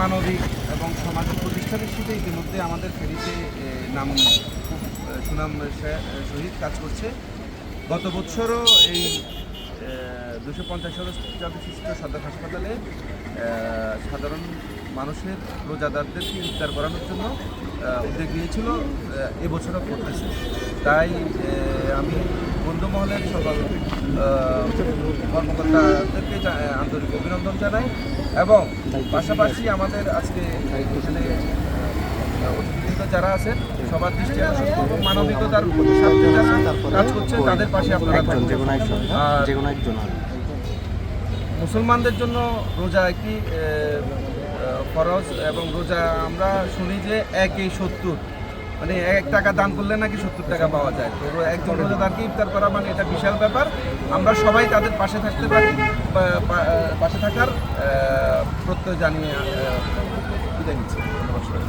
মানবিক এবং সামাজিক প্রতিষ্ঠান হিসেবে ইতিমধ্যে আমাদের ফেনীতে নাম খুব সুনাম সহিত কাজ করছে। গত বছরও এই 250 সদস্য বিশিষ্ট সদর হাসপাতালে সাধারণ মানুষের রোজাদারদেরকে ইফতার করানোর জন্য উদ্যোগ নিয়েছিল, এবছরও করতেছে। তাই আমি বন্ধুমহলের সকল কর্মকর্তাদেরকে আন্তরিক অভিনন্দন জানাই এবং পাশাপাশি আমাদের আজকে এখানে অতিথিবৃন্দ যারা আছেন সবার দৃষ্টি আকর্ষণ এবং মানবিকতার সাথে যারা কাজ করছে তাদের পাশে আপনারা মুসলমানদের জন্য রোজা একটি ফরজ এবং রোজা আমরা শুনি যে 1/70 মানে 1 টাকা দান করলে নাকি 70 টাকা পাওয়া যায়। তো একজন রোজাদারকে ইফতার করা মানে এটা বিশাল ব্যাপার। আমরা সবাই তাদের পাশে থাকতে পারি, পাশে থাকার প্রত্যয় জানিয়ে বিদায় নিচ্ছি। নমস্কার।